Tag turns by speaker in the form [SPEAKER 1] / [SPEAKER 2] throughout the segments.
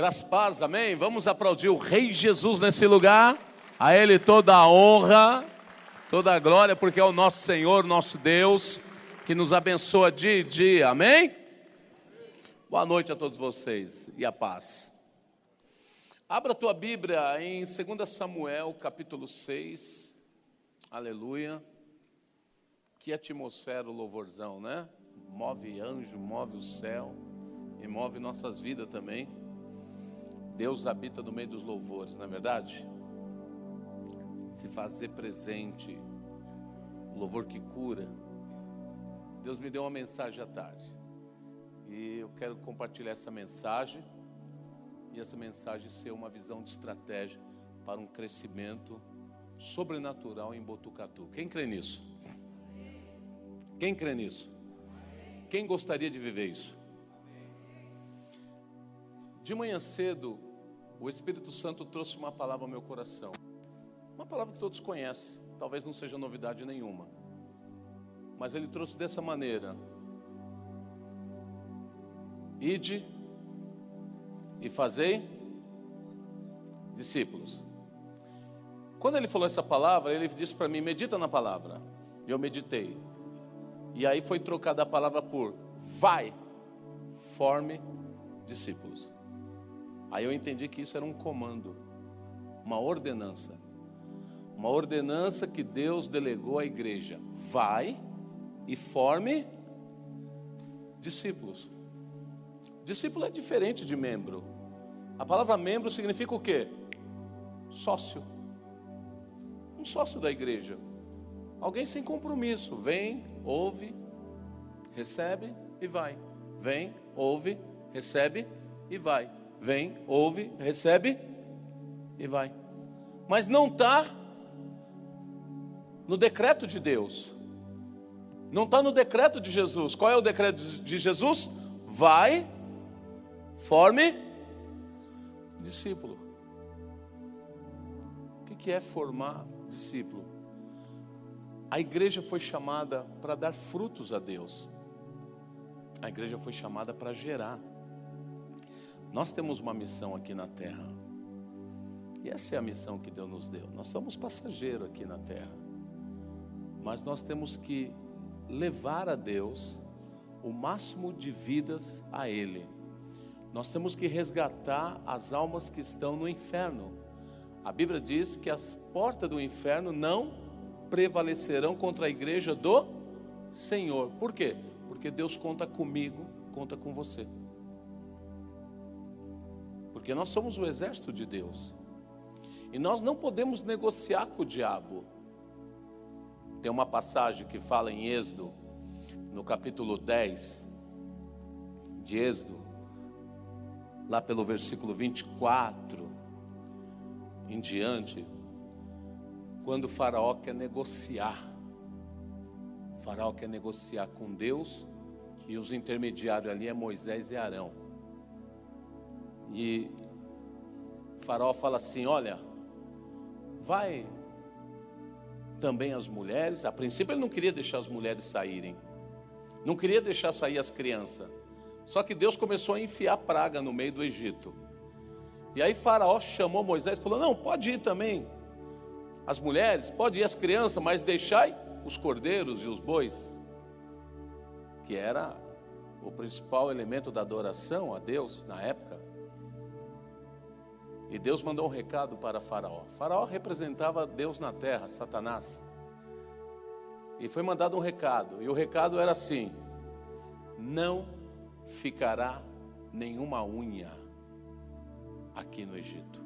[SPEAKER 1] Graças, paz, amém? Vamos aplaudir o Rei Jesus nesse lugar. A Ele toda a honra, toda a glória, porque é o nosso Senhor, nosso Deus, que nos abençoa dia e dia, amém? Boa noite a todos vocês e a paz. Abra a tua Bíblia em 2 Samuel, capítulo 6, aleluia. Que atmosfera o louvorzão, né? Move anjo, move o céu e move nossas vidas também. Deus habita no meio dos louvores, não é verdade? Se fazer presente, o louvor que cura. Deus me deu uma mensagem à tarde e eu quero compartilhar essa mensagem e essa mensagem ser uma visão de estratégia para um crescimento sobrenatural em Botucatu. Quem crê nisso? Quem crê nisso? Quem gostaria de viver isso? De manhã cedo, o Espírito Santo trouxe uma palavra ao meu coração. Uma palavra que todos conhecem, talvez não seja novidade nenhuma. Mas ele trouxe dessa maneira: ide e fazei discípulos. Quando ele falou essa palavra, ele disse para mim: medita na palavra. E eu meditei. E aí foi trocada a palavra por vai, forme discípulos. Aí eu entendi que isso era um comando, uma ordenança que Deus delegou à igreja. Vai e forme discípulos. Discípulo é diferente de membro. A palavra membro significa o quê? Sócio. Um sócio da igreja. Alguém sem compromisso. Vem, ouve, recebe e vai. Vem, ouve, recebe e vai. Vem, ouve, recebe e vai. Mas não está no decreto de Deus. Não está no decreto de Jesus. Qual é o decreto de Jesus? Vai, forme discípulo. O que é formar discípulo? A igreja foi chamada para dar frutos a Deus. A igreja foi chamada para gerar. Nós temos uma missão aqui na terra. E essa é a missão que Deus nos deu. Nós somos passageiros aqui na terra. Mas nós temos que levar a Deus o máximo de vidas a Ele. Nós temos que resgatar as almas que estão no inferno. A Bíblia diz que as portas do inferno não prevalecerão contra a igreja do Senhor. Por quê? Porque Deus conta comigo, conta com você. Porque nós somos o exército de Deus. E nós não podemos negociar com o diabo. Tem uma passagem que fala em Êxodo, no capítulo 10 de Êxodo, lá pelo versículo 24 em diante, quando o faraó quer negociar. O faraó quer negociar com Deus e os intermediários ali é Moisés e Arão. E o faraó fala assim: olha, vai também as mulheres. A princípio ele não queria deixar as mulheres saírem, não queria deixar sair as crianças. Só que Deus começou a enfiar praga no meio do Egito. E aí faraó chamou Moisés e falou: não, pode ir também as mulheres, pode ir as crianças, mas deixai os cordeiros e os bois, que era o principal elemento da adoração a Deus na época. E Deus mandou um recado para Faraó. Faraó representava Deus na terra, Satanás. E foi mandado um recado. E o recado era assim: não ficará nenhuma unha aqui no Egito.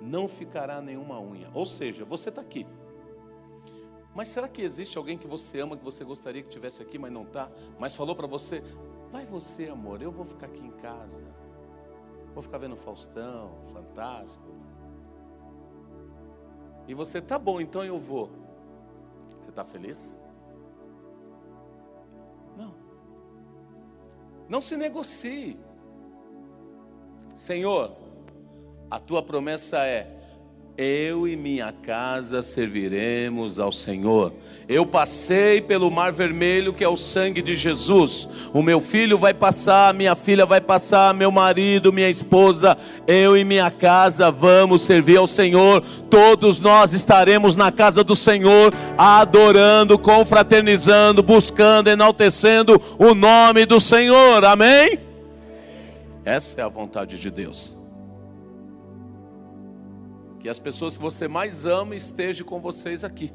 [SPEAKER 1] Não ficará nenhuma unha. Ou seja, você está aqui. Mas será que existe alguém que você ama, que você gostaria que estivesse aqui, mas não está? Mas falou para você: vai você, amor, eu vou ficar aqui em casa. Vou ficar vendo Faustão, Fantástico. E você: tá bom, então eu vou. Você está feliz? Não. Não se negocie. Senhor, a tua promessa é: eu e minha casa serviremos ao Senhor. Eu passei pelo mar vermelho, que é o sangue de Jesus. O meu filho vai passar, minha filha vai passar, meu marido, minha esposa, eu e minha casa vamos servir ao Senhor. Todos nós estaremos na casa do Senhor, adorando, confraternizando, buscando, enaltecendo o nome do Senhor. Amém? Essa é a vontade de Deus. Que as pessoas que você mais ama estejam com vocês aqui.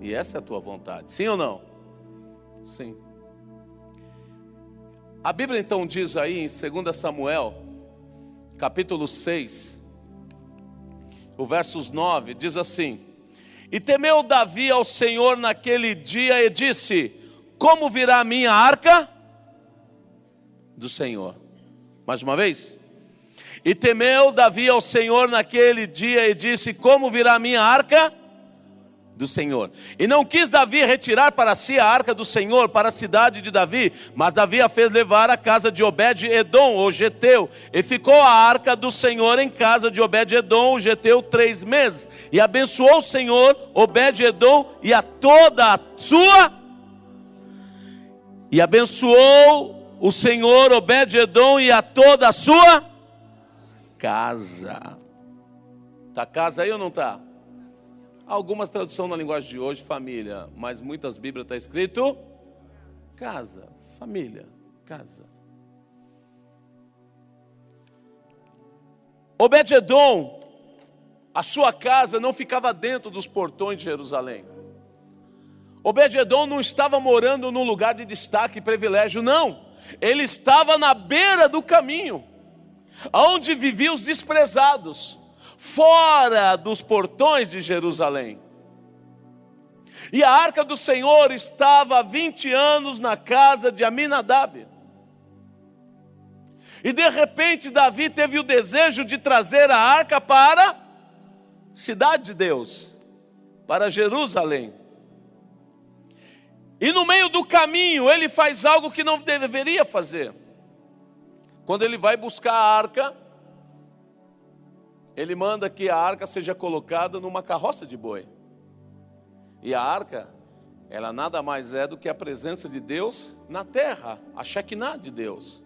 [SPEAKER 1] E essa é a tua vontade, sim ou não? Sim. A Bíblia então diz aí em 2 Samuel, capítulo 6, o versos 9, diz assim: E temeu Davi ao Senhor naquele dia e disse: Como virá a minha arca do Senhor? Mais uma vez. E temeu Davi ao Senhor naquele dia e disse: Como virá a minha arca do Senhor? E não quis Davi retirar para si a arca do Senhor para a cidade de Davi, mas Davi a fez levar à casa de Obed-edom, o geteu. E ficou a arca do Senhor em casa de Obed-edom, o geteu, 3 meses. E abençoou o Senhor Obed-edom e a toda a sua. E abençoou o Senhor Obed-edom e a toda a sua casa. Está casa aí ou não está? Algumas traduções na linguagem de hoje, família, mas muitas Bíblias está escrito casa, família, casa. Obed-edom, a sua casa não ficava dentro dos portões de Jerusalém. Obed-edom não estava morando num lugar de destaque e privilégio, não. Ele estava na beira do caminho, onde viviam os desprezados, fora dos portões de Jerusalém. E a arca do Senhor estava há 20 anos na casa de Aminadab. E de repente Davi teve o desejo de trazer a arca para a cidade de Deus, para Jerusalém. E no meio do caminho ele faz algo que não deveria fazer. Quando ele vai buscar a arca, ele manda que a arca seja colocada numa carroça de boi. E a arca, ela nada mais é do que a presença de Deus na terra, a Shekinah de Deus.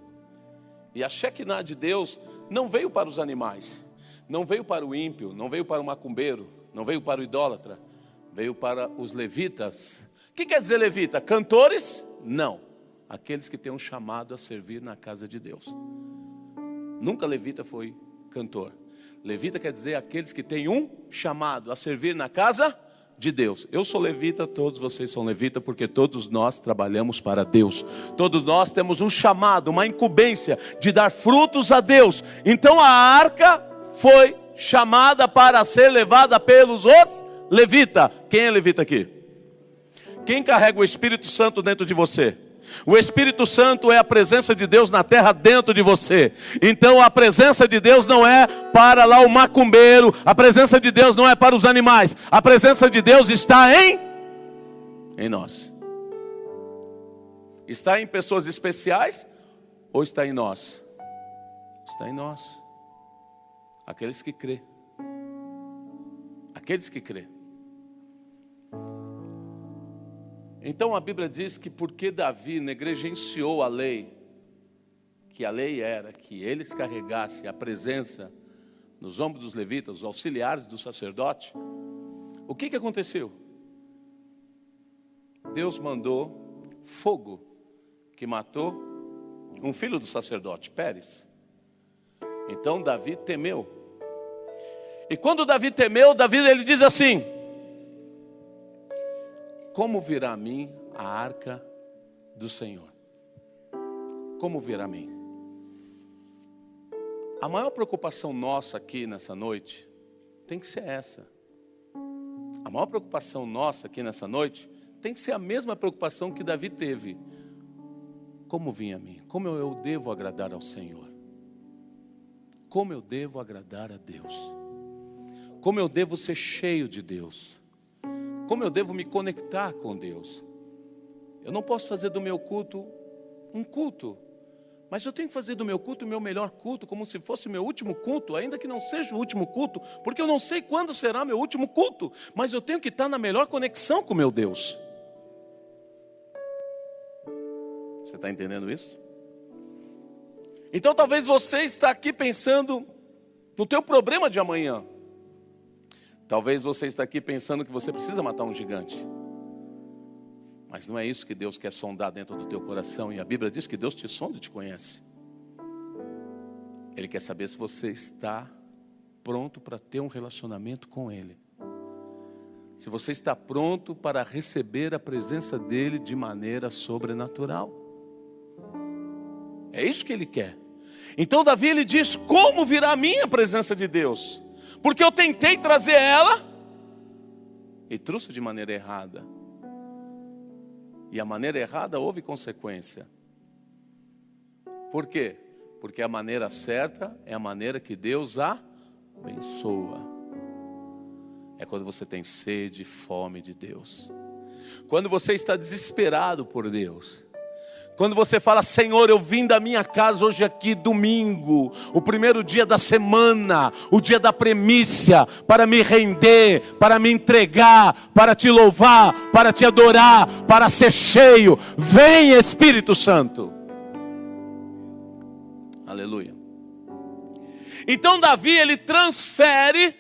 [SPEAKER 1] E a Shekinah de Deus não veio para os animais, não veio para o ímpio, não veio para o macumbeiro, não veio para o idólatra, veio para os levitas. O que quer dizer levita? Cantores? Não. Aqueles que têm um chamado a servir na casa de Deus. Nunca levita foi cantor. Levita quer dizer aqueles que têm um chamado a servir na casa de Deus. Eu sou levita, todos vocês são levita, porque todos nós trabalhamos para Deus. Todos nós temos um chamado, uma incumbência de dar frutos a Deus. Então a arca foi chamada para ser levada pelos levitas. Quem é levita aqui? Quem carrega o Espírito Santo dentro de você? O Espírito Santo é a presença de Deus na terra dentro de você. Então a presença de Deus não é para lá o macumbeiro, a presença de Deus não é para os animais, a presença de Deus está em nós. Está em pessoas especiais ou está em nós? Está em nós. Aqueles que crê. Aqueles que crê. Então a Bíblia diz que porque Davi negligenciou a lei, que a lei era que eles carregassem a presença nos ombros dos levitas, os auxiliares do sacerdote, o que aconteceu? Deus mandou fogo que matou um filho do sacerdote, Pérez. Então Davi temeu. E quando Davi temeu, ele diz assim: como virá a mim a arca do Senhor? Como virá a mim? A maior preocupação nossa aqui nessa noite tem que ser essa. A maior preocupação nossa aqui nessa noite tem que ser a mesma preocupação que Davi teve. Como vinha a mim? Como eu devo agradar ao Senhor? Como eu devo agradar a Deus? Como eu devo ser cheio de Deus? Como eu devo me conectar com Deus? Eu não posso fazer do meu culto um culto, Mas eu tenho que fazer do meu culto o meu melhor culto, como se fosse o meu último culto, ainda que não seja o último culto, porque eu não sei quando será meu último culto, mas eu tenho que estar na melhor conexão com meu Deus. Você está entendendo isso? Então talvez você está aqui pensando no teu problema de amanhã. Talvez você está aqui pensando que você precisa matar um gigante. Mas não é isso que Deus quer sondar dentro do teu coração. E a Bíblia diz que Deus te sonda e te conhece. Ele quer saber se você está pronto para ter um relacionamento com Ele. Se você está pronto para receber a presença dEle de maneira sobrenatural. É isso que Ele quer. Então Davi, ele diz: como virá a minha presença de Deus? Porque eu tentei trazer ela e trouxe de maneira errada. E a maneira errada houve consequência. Por quê? Porque a maneira certa é a maneira que Deus abençoa. É quando você tem sede e fome de Deus. Quando você está desesperado por Deus. Quando você fala: Senhor, eu vim da minha casa hoje aqui, domingo, o primeiro dia da semana, o dia da primícia, para me render, para me entregar, para te louvar, para te adorar, para ser cheio. Vem, Espírito Santo. Aleluia. Então Davi, ele transfere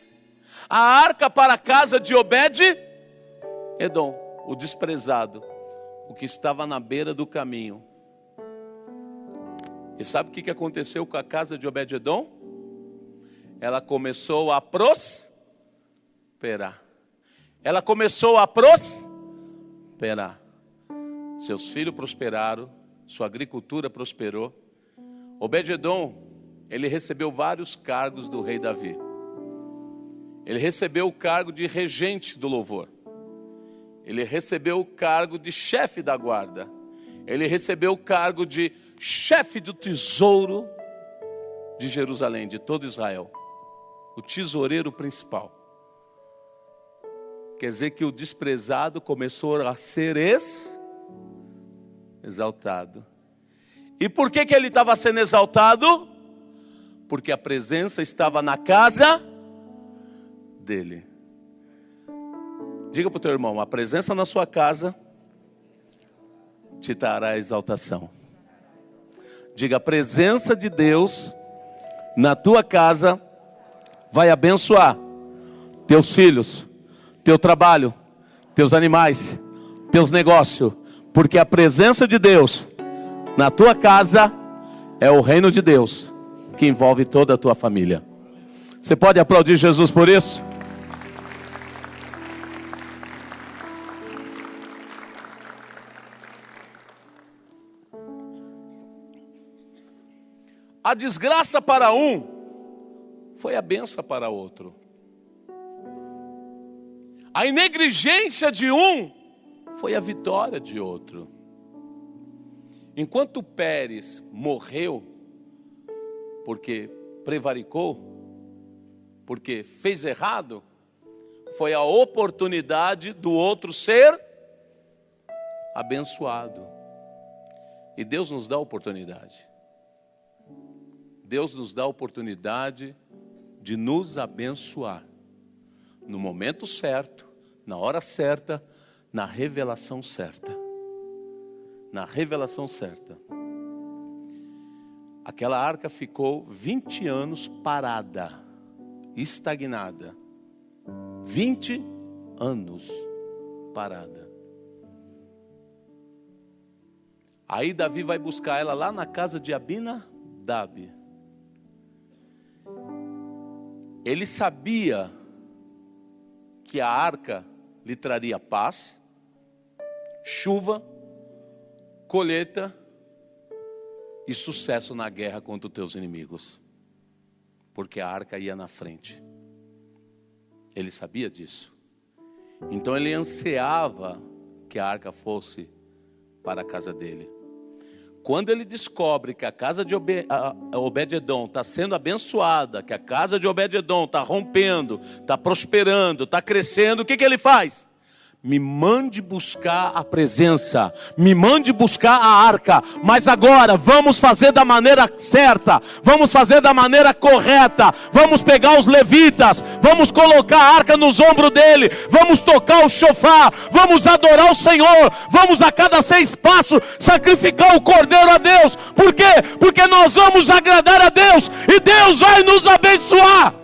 [SPEAKER 1] a arca para a casa de Obed-Edom, o desprezado, o que estava na beira do caminho. E sabe o que aconteceu com a casa de Obed-Edom? Ela começou a prosperar. Ela começou a prosperar. Seus filhos prosperaram, sua agricultura prosperou. Obed-Edom, ele recebeu vários cargos do rei Davi. Ele recebeu o cargo de regente do louvor. Ele recebeu o cargo de chefe da guarda. Ele recebeu o cargo de chefe do tesouro de Jerusalém, de todo Israel. O tesoureiro principal. Quer dizer que o desprezado começou a ser exaltado. E por que ele estava sendo exaltado? Porque a presença estava na casa dele. Diga para o teu irmão: a presença na sua casa te trará exaltação. Diga: a presença de Deus na tua casa vai abençoar teus filhos, teu trabalho, teus animais, teus negócios. Porque a presença de Deus na tua casa é o reino de Deus que envolve toda a tua família. Você pode aplaudir Jesus por isso? A desgraça para um foi a bênção para outro. A negligência de um foi a vitória de outro. Enquanto Pérez morreu porque prevaricou, porque fez errado, foi a oportunidade do outro ser abençoado. E Deus nos dá a oportunidade. Deus nos dá a oportunidade de nos abençoar. No momento certo, na hora certa, na revelação certa. Na revelação certa. Aquela arca ficou 20 anos parada, estagnada. 20 anos parada. Aí Davi vai buscar ela lá na casa de Abinadab. Ele sabia que a arca lhe traria paz, chuva, colheita e sucesso na guerra contra os teus inimigos. Porque a arca ia na frente. Ele sabia disso. Então ele ansiava que a arca fosse para a casa dele. Quando ele descobre que a casa de Obed-Edom está sendo abençoada, que a casa de Obed-Edom está rompendo, está prosperando, está crescendo, o que ele faz? me mande buscar a presença, me mande buscar a arca, mas agora vamos fazer da maneira certa, vamos fazer da maneira correta, vamos pegar os levitas, vamos colocar a arca nos ombros dele, vamos tocar o chofar, vamos adorar o Senhor, vamos a cada 6 passos sacrificar o cordeiro a Deus. Por quê? Porque nós vamos agradar a Deus e Deus vai nos abençoar.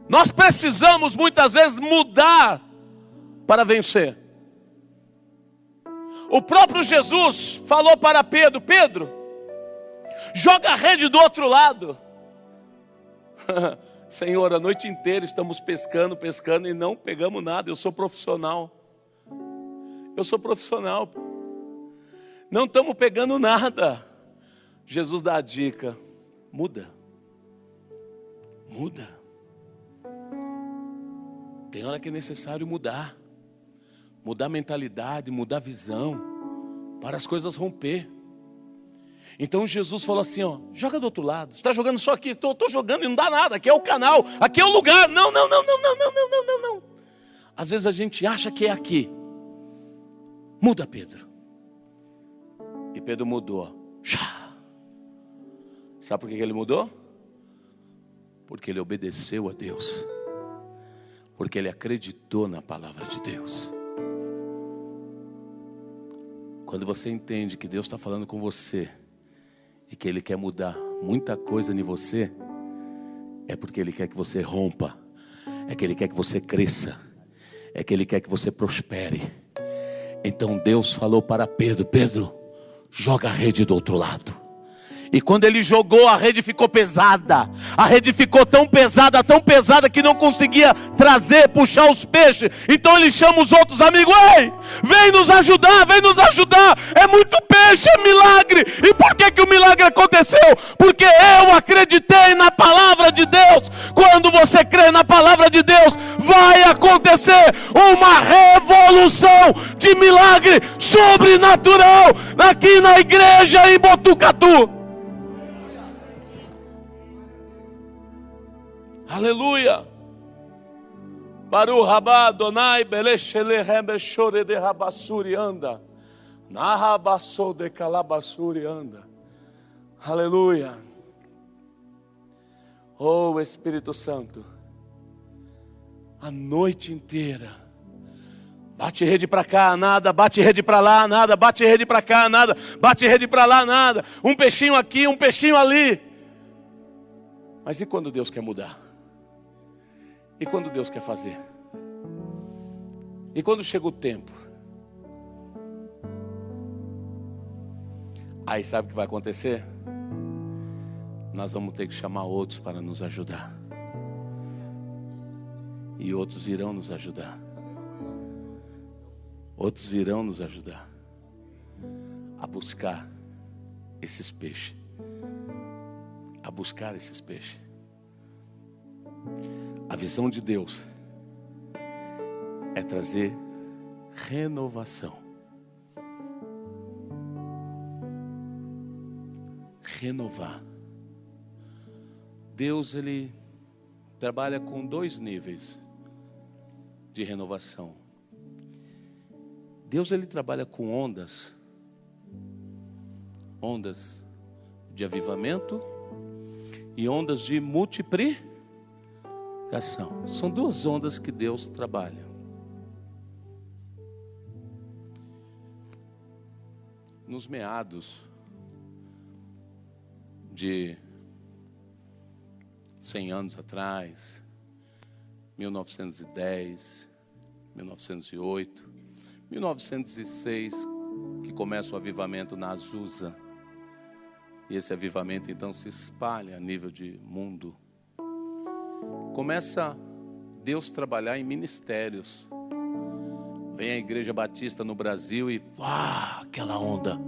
[SPEAKER 1] Nós precisamos muitas vezes mudar para vencer. O próprio Jesus falou para Pedro: Pedro, joga a rede do outro lado. Senhor, a noite inteira estamos pescando e não pegamos nada. Eu sou profissional. Não estamos pegando nada. Jesus dá a dica: muda. Tem hora que é necessário mudar a mentalidade, mudar a visão, para as coisas romper. Então Jesus falou assim, ó, joga do outro lado. Você está jogando só aqui, estou jogando e não dá nada. Aqui é o canal, aqui é o lugar. Não. Às vezes a gente acha que é aqui. Muda, Pedro. E Pedro mudou. Sabe por que ele mudou? Porque ele obedeceu a Deus. Porque ele acreditou na palavra de Deus. Quando você entende que Deus está falando com você e que Ele quer mudar muita coisa em você, é porque Ele quer que você rompa, é que Ele quer que você cresça, é que Ele quer que você prospere. Então Deus falou para Pedro: Pedro, joga a rede do outro lado. E quando ele jogou, a rede ficou pesada. A rede ficou tão pesada que não conseguia puxar os peixes. Então ele chama os outros amigos: ei, vem nos ajudar. É muito peixe, é milagre. E por que o milagre aconteceu? Porque eu acreditei na palavra de Deus. Quando você crê na palavra de Deus, vai acontecer uma revolução de milagre sobrenatural aqui na igreja em Botucatu. Aleluia. Baru rabá donai belechele rebechore de rabassuri anda. Na rabassou de calabassuri anda. Aleluia. Oh Espírito Santo, a noite inteira bate rede para cá, nada, bate rede para lá, nada, bate rede para cá, nada, bate rede para lá, nada. Um peixinho aqui, um peixinho ali. Mas e quando Deus quer mudar? E quando Deus quer fazer? E quando chega o tempo? Aí sabe o que vai acontecer? Nós vamos ter que chamar outros para nos ajudar. E outros irão nos ajudar. Outros virão nos ajudar a buscar esses peixes. A buscar esses peixes. A visão de Deus é trazer renovação. Renovar. Deus, Ele trabalha com 2 níveis de renovação. Deus, Ele trabalha com ondas de avivamento e ondas de multiplicação. São 2 ondas que Deus trabalha. Nos meados de 100 anos atrás, 1910, 1908, 1906, que começa o avivamento na Azusa. E esse avivamento então se espalha a nível de mundo. Começa Deus trabalhar em ministérios. Vem a Igreja Batista no Brasil e aquela onda.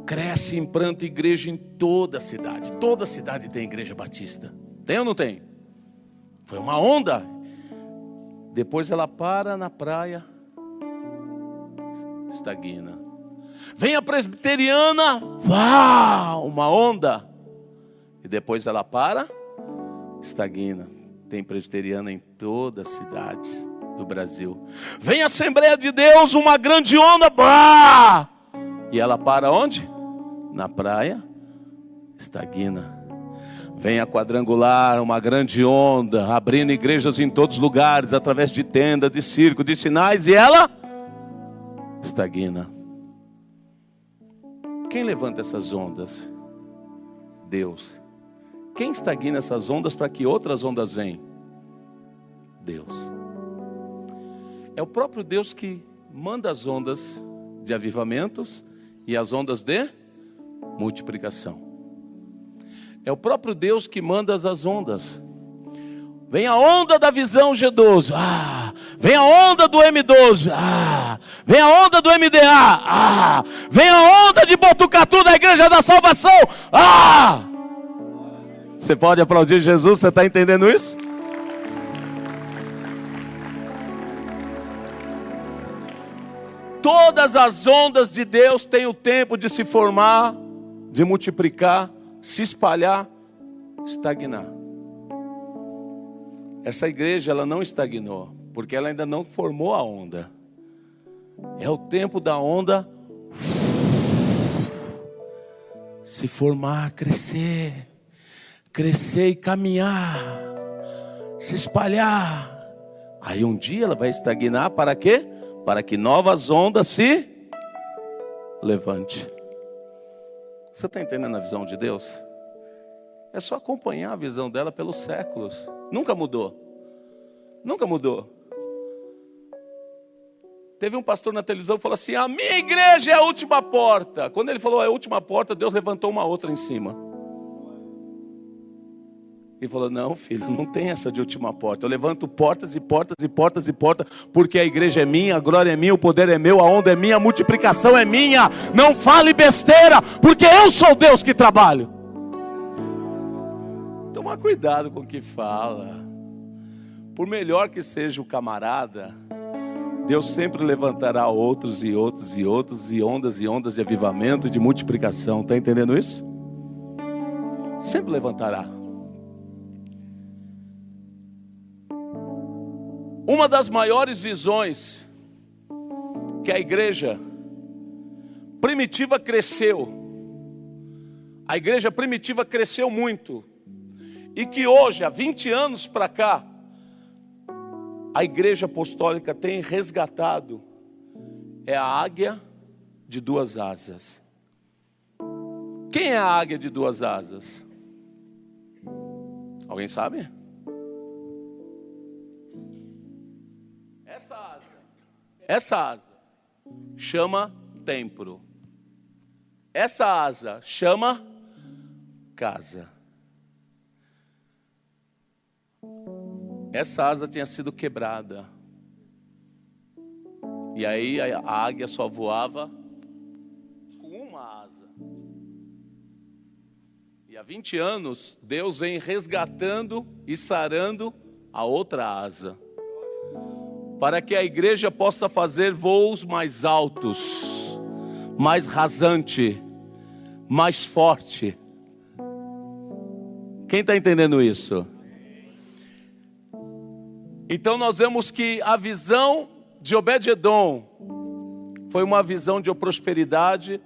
[SPEAKER 1] Cresce, implanta igreja em toda a cidade. Toda cidade tem Igreja Batista. Tem ou não tem? Foi uma onda. Depois ela para na praia, estagna. Vem a presbiteriana, uau, uma onda. E depois ela para, estagna. Tem presbiteriana em todas as cidades do Brasil. Vem a Assembleia de Deus, uma grande onda, bah! E ela para onde? Na praia, estagna. Vem a Quadrangular, uma grande onda, abrindo igrejas em todos os lugares, através de tenda, de circo, de sinais, e ela estagna. Quem levanta essas ondas? Deus. Quem estagna essas ondas para que outras ondas venham? Deus. É o próprio Deus que manda as ondas de avivamentos e as ondas de multiplicação. É o próprio Deus que manda as ondas. Vem a onda da visão G12. Vem a onda do M12. Vem a onda do MDA. Vem a onda de Botucatu da Igreja da Salvação. Você pode aplaudir Jesus? Você está entendendo isso? Todas as ondas de Deus têm o tempo de se formar, de multiplicar, se espalhar, estagnar. Essa igreja, ela não estagnou, porque ela ainda não formou a onda. É o tempo da onda se formar, crescer e caminhar, se espalhar. Aí um dia ela vai estagnar para quê? Para que novas ondas se levante. Você está entendendo a visão de Deus? É só acompanhar a visão dela pelos séculos. Nunca mudou. Nunca mudou. Teve um pastor na televisão que falou assim: a minha igreja é a última porta. Quando ele falou é a última porta, Deus levantou uma outra em cima. E falou: não, filho, não tem essa de última porta. Eu levanto portas e portas e portas e portas, porque a igreja é minha, a glória é minha, o poder é meu, a onda é minha, a multiplicação é minha. Não fale besteira, porque eu sou Deus que trabalho. Toma cuidado com o que fala. Por melhor que seja o camarada, Deus sempre levantará outros e outros e outros, e ondas de avivamento, de multiplicação. Está entendendo isso? Sempre levantará. Uma das maiores visões que a igreja primitiva cresceu, a igreja primitiva cresceu muito, e que hoje, há 20 anos para cá, a igreja apostólica tem resgatado, é a águia de duas asas. Quem é a águia de duas asas? Alguém sabe? Essa asa chama templo. Essa asa chama casa. Essa asa tinha sido quebrada. E aí a águia só voava com uma asa. E há 20 anos, Deus vem resgatando e sarando a outra asa, para que a igreja possa fazer voos mais altos, mais rasante, mais forte. Quem está entendendo isso? Então nós vemos que a visão de Obed-Edom foi uma visão de prosperidade,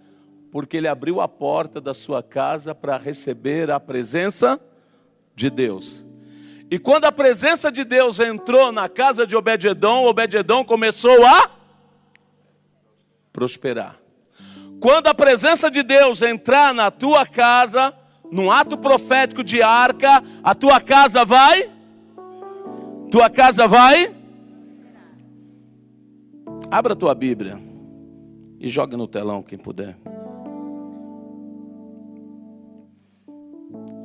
[SPEAKER 1] porque ele abriu a porta da sua casa para receber a presença de Deus. E quando a presença de Deus entrou na casa de Obed-Edom, Obed-Edom começou a prosperar. Quando a presença de Deus entrar na tua casa, num ato profético de arca, a tua casa vai? Tua casa vai? Abra a tua Bíblia e joga no telão quem puder.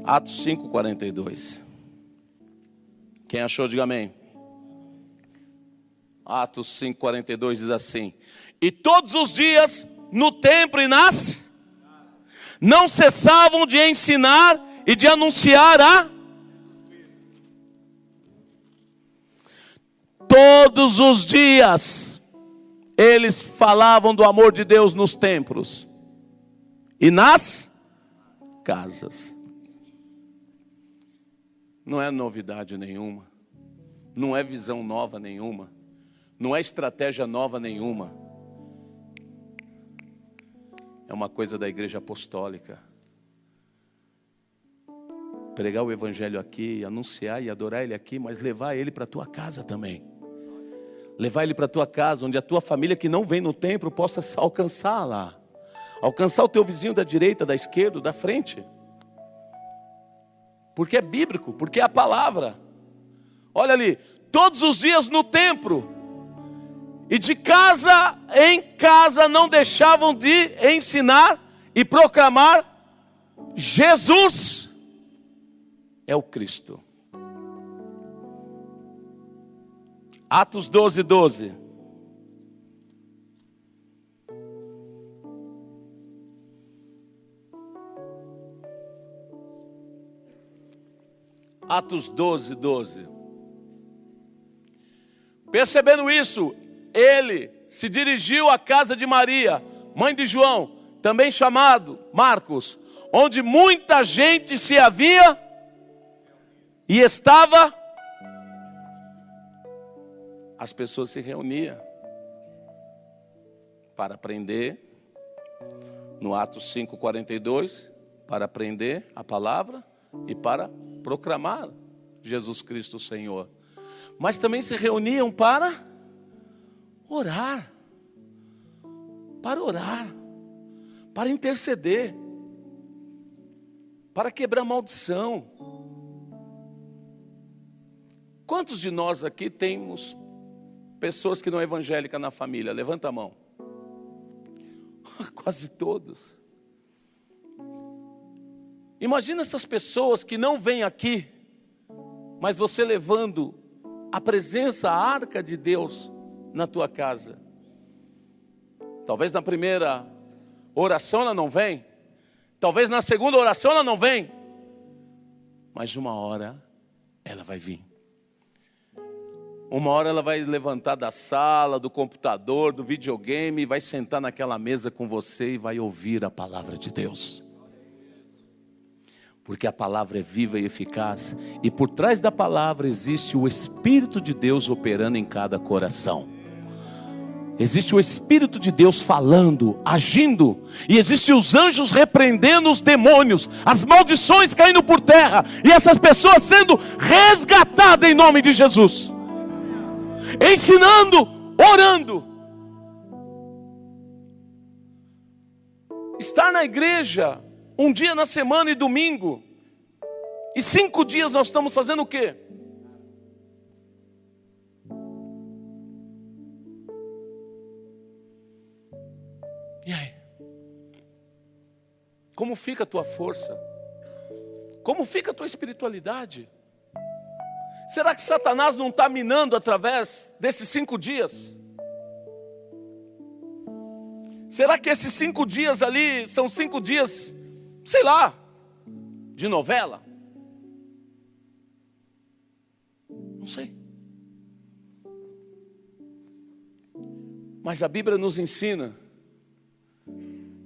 [SPEAKER 1] Atos 5:42. Quem achou, diga amém. Atos 5:42 diz assim: e todos os dias no templo e não cessavam de ensinar e de anunciar todos os dias eles falavam do amor de Deus nos templos e nas casas. Não é novidade nenhuma, não é visão nova nenhuma, não é estratégia nova nenhuma. É uma coisa da igreja apostólica. Pregar o evangelho aqui, anunciar e adorar ele aqui, mas levar ele para a tua casa também. Levar ele para a tua casa, onde a tua família que não vem no templo possa alcançar lá. Alcançar o teu vizinho da direita, da esquerda, da frente. Porque é bíblico, porque é a palavra. Olha ali, todos os dias no templo. E de casa em casa não deixavam de ensinar e proclamar: Jesus é o Cristo. Atos 12, 12. Atos 12, 12. Percebendo isso, ele se dirigiu à casa de Maria, mãe de João, também chamado Marcos, onde muita gente se havia e estava. As pessoas se reuniam para aprender, no Atos 5:42, para aprender a palavra e para proclamar Jesus Cristo o Senhor. Mas também se reuniam para orar, para interceder, para quebrar maldição. Quantos de nós aqui temos pessoas que não é evangélica na família? Levanta a mão. Quase todos. Imagina essas pessoas que não vêm aqui, mas você levando a presença, a arca de Deus na tua casa. Talvez na primeira oração ela não vem, talvez na segunda oração ela não vem, mas uma hora ela vai vir. Uma hora ela vai levantar da sala, do computador, do videogame, e vai sentar naquela mesa com você e vai ouvir a palavra de Deus. Porque a palavra é viva e eficaz, e por trás da palavra existe o Espírito de Deus operando em cada coração. Existe o Espírito de Deus falando, agindo, e existem os anjos repreendendo os demônios, as maldições caindo por terra, e essas pessoas sendo resgatadas em nome de Jesus. Ensinando, orando. Estar na igreja um dia na semana e domingo, e 5 dias nós estamos fazendo o quê? E aí? Como fica a tua força? Como fica a tua espiritualidade? Será que Satanás não está minando através desses 5 dias? Será que esses 5 dias ali são 5 dias, sei lá, de novela? Não sei. Mas a Bíblia nos ensina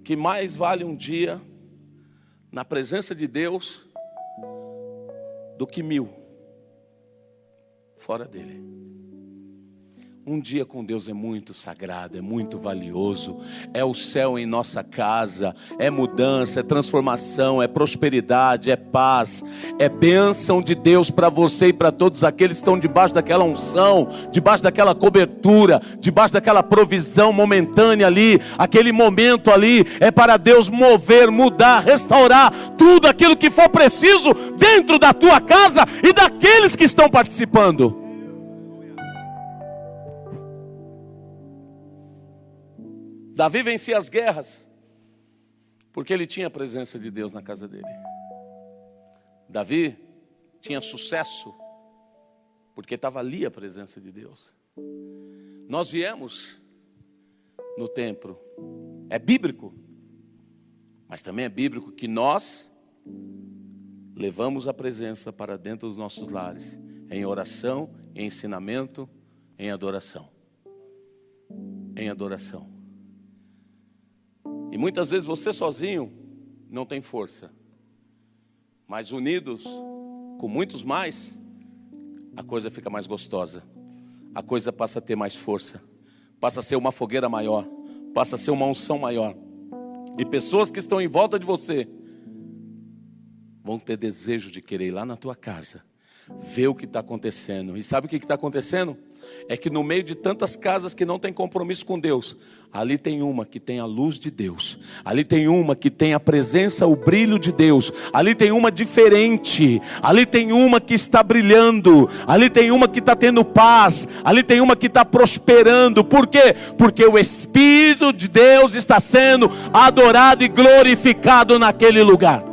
[SPEAKER 1] que mais vale um dia na presença de Deus do que 1000 fora dele. Um dia com Deus é muito sagrado, é muito valioso. É o céu em nossa casa, é mudança, é transformação, é prosperidade, é paz, é bênção de Deus para você e para todos aqueles que estão debaixo daquela unção, debaixo daquela cobertura, debaixo daquela provisão momentânea ali. Aquele momento ali é para Deus mover, mudar, restaurar tudo aquilo que for preciso dentro da tua casa e daqueles que estão participando. Davi vencia as guerras porque ele tinha a presença de Deus na casa dele. Davi tinha sucesso porque estava ali a presença de Deus. Nós viemos no templo, é bíblico, mas também é bíblico que nós levamos a presença para dentro dos nossos lares, em oração, em ensinamento, em adoração. em adoração. E muitas vezes você sozinho não tem força, mas unidos com muitos mais, a coisa fica mais gostosa, a coisa passa a ter mais força, passa a ser uma fogueira maior, passa a ser uma unção maior. E pessoas que estão em volta de você vão ter desejo de querer ir lá na tua casa, ver o que está acontecendo. E sabe o que está acontecendo? É que no meio de tantas casas que não tem compromisso com Deus, ali tem uma que tem a luz de Deus, ali tem uma que tem a presença, o brilho de Deus, ali tem uma diferente, ali tem uma que está brilhando, ali tem uma que está tendo paz, ali tem uma que está prosperando. Por quê? Porque o Espírito de Deus está sendo adorado e glorificado naquele lugar.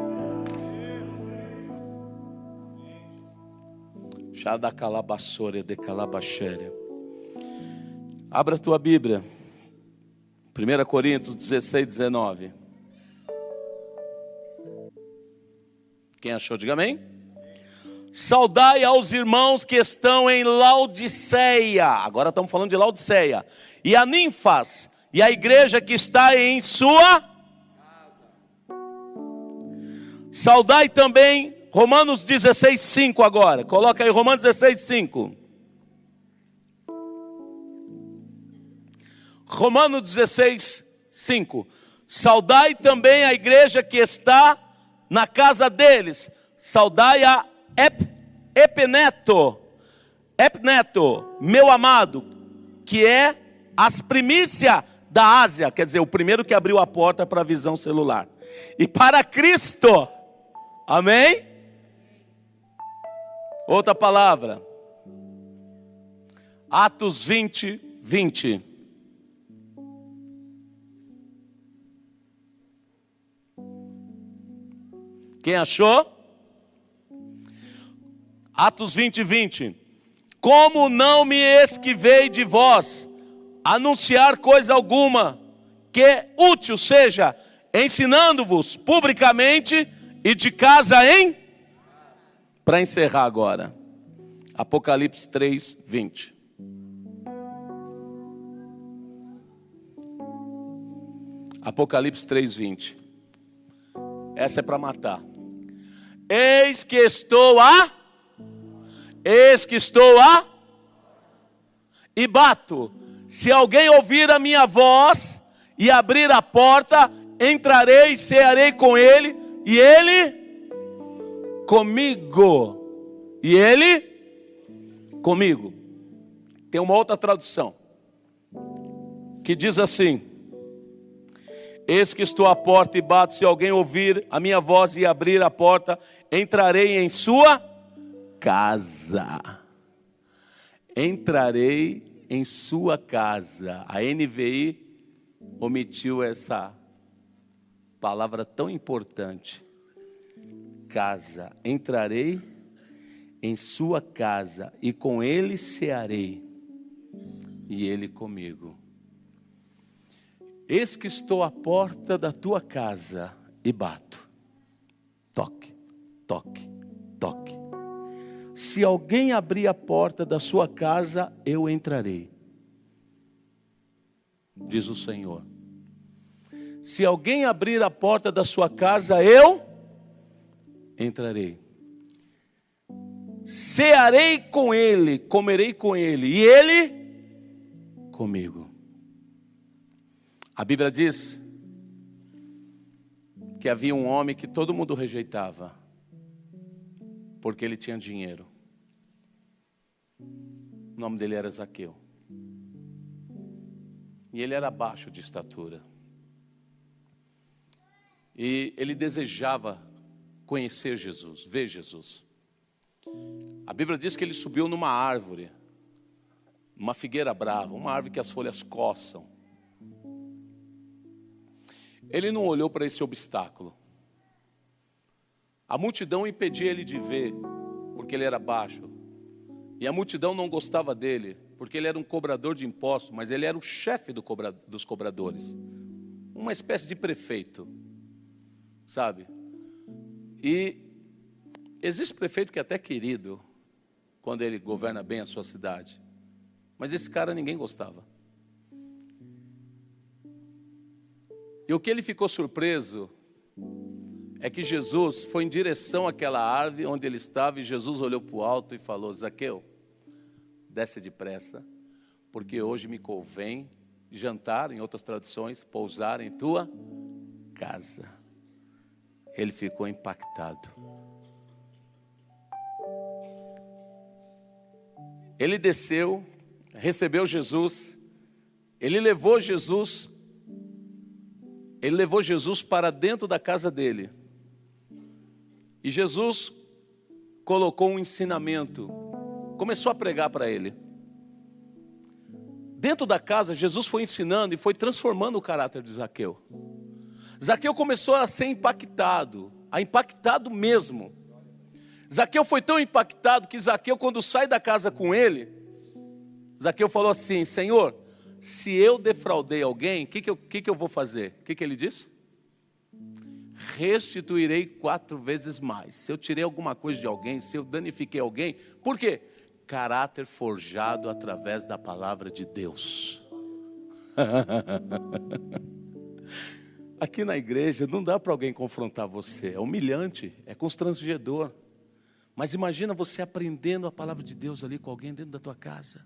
[SPEAKER 1] Abra a tua Bíblia, 1 Coríntios 16, 19. Quem achou, diga amém. Saudai aos irmãos que estão em Laodiceia. Agora estamos falando de Laodiceia. E a Ninfas, e a igreja que está em sua casa. Saudai também Romanos 16, 5 agora. Coloca aí Romanos 16, 5. Romanos 16, 5. Saudai também a igreja que está na casa deles. Saudai a Epneto, meu amado, que é as primícias da Ásia. Quer dizer, o primeiro que abriu a porta para a visão celular. E para Cristo. Amém? Outra palavra, Atos 20, 20. Quem achou? Atos 20, 20. Como não me esquivei de vós, anunciar coisa alguma, que útil seja, ensinando-vos publicamente e de casa em... Para encerrar agora, Apocalipse 3, 20. Apocalipse 3, 20. Essa é para matar. Eis que estou e bato. Se alguém ouvir a minha voz e abrir a porta, entrarei e cearei com ele, e ele comigo, e ele comigo. Tem uma outra tradução que diz assim: eis que estou à porta e bato, se alguém ouvir a minha voz e abrir a porta, entrarei em sua casa. Entrarei em sua casa. A NVI omitiu essa palavra tão importante. Casa. Entrarei em sua casa e com ele cearei, e ele comigo. Eis que estou à porta da tua casa e bato. Toque, toque, toque. Se alguém abrir a porta da sua casa, eu entrarei, diz o Senhor. Se alguém abrir a porta da sua casa, eu entrarei, cearei com ele, comerei com ele, e ele comigo. A Bíblia diz que havia um homem que todo mundo rejeitava, porque ele tinha dinheiro. O nome dele era Zaqueu. E ele era baixo de estatura. E ele desejava conhecer Jesus, ver Jesus. A Bíblia diz que ele subiu numa árvore, uma figueira brava, uma árvore que as folhas coçam. Ele não olhou para esse obstáculo. A multidão impedia ele de ver, porque ele era baixo. E a multidão não gostava dele, porque ele era um cobrador de impostos, mas ele era o chefe dos cobradores. Uma espécie de prefeito, sabe? E existe prefeito que é até querido, quando ele governa bem a sua cidade. Mas esse cara ninguém gostava. E o que ele ficou surpreso é que Jesus foi em direção àquela árvore onde ele estava, e Jesus olhou para o alto e falou: Zaqueu, desce depressa, porque hoje me convém jantar, em outras traduções, pousar em tua casa. Ele ficou impactado. Ele desceu, recebeu Jesus, ele levou Jesus para dentro da casa dele. E Jesus colocou um ensinamento, começou a pregar para ele. Dentro da casa, Jesus foi ensinando e foi transformando o caráter de Zaqueu. Zaqueu começou a ser impactado mesmo. Zaqueu foi tão impactado que Zaqueu, quando sai da casa com ele, Zaqueu falou assim: Senhor, se eu defraudei alguém, o que eu vou fazer? O que ele disse? Restituirei 4 vezes mais. Se eu tirei alguma coisa de alguém, se eu danifiquei alguém, por quê? Caráter forjado através da palavra de Deus. Aqui na igreja não dá para alguém confrontar você, é humilhante, é constrangedor. Mas imagina você aprendendo a palavra de Deus ali com alguém dentro da tua casa.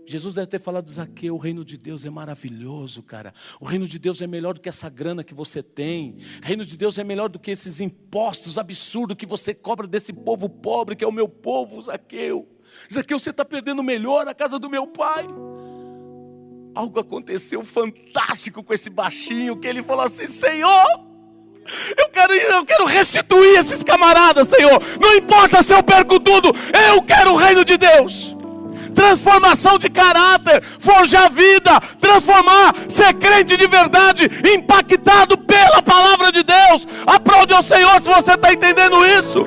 [SPEAKER 1] Jesus deve ter falado: Zaqueu, o reino de Deus é maravilhoso, cara. O reino de Deus é melhor do que essa grana que você tem. O reino de Deus é melhor do que esses impostos absurdos que você cobra desse povo pobre, que é o meu povo, Zaqueu. Zaqueu, você está perdendo melhor a casa do meu pai. Algo aconteceu fantástico com esse baixinho, que ele falou assim: Senhor, eu quero restituir esses camaradas, Senhor. Não importa se eu perco tudo, eu quero o reino de Deus. Transformação de caráter, forjar a vida, transformar, ser crente de verdade, impactado pela palavra de Deus. Aplaude ao Senhor se você está entendendo isso.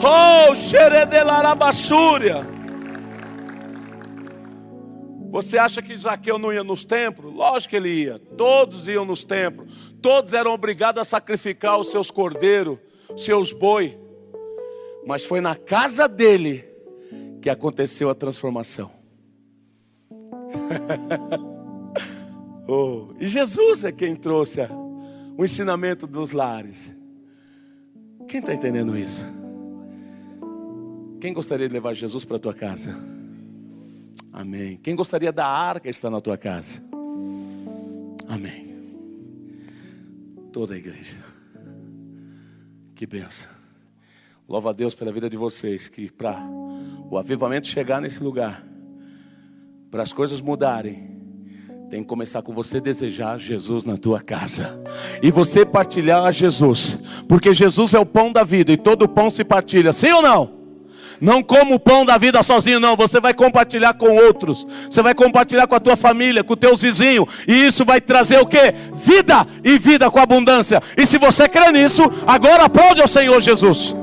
[SPEAKER 1] Oh, xeredelarabassúria. Você acha que Zaqueu não ia nos templos? Lógico que ele ia. Todos iam nos templos. Todos eram obrigados a sacrificar os seus cordeiros, seus boi. Mas foi na casa dele que aconteceu a transformação. E Jesus é quem trouxe o ensinamento dos lares. Quem está entendendo isso? Quem gostaria de levar Jesus para a tua casa? Amém. Quem gostaria da arca estar na tua casa? Amém. Toda a igreja. Que bênção. Louva a Deus pela vida de vocês, que para o avivamento chegar nesse lugar, para as coisas mudarem, tem que começar com você desejar Jesus na tua casa. E você partilhar a Jesus, porque Jesus é o pão da vida e todo pão se partilha, sim ou não? Não como o pão da vida sozinho, não. Você vai compartilhar com outros. Você vai compartilhar com a tua família, com os teus vizinhos. E isso vai trazer o quê? Vida, e vida com abundância. E se você crê nisso, agora aplaude ao Senhor Jesus.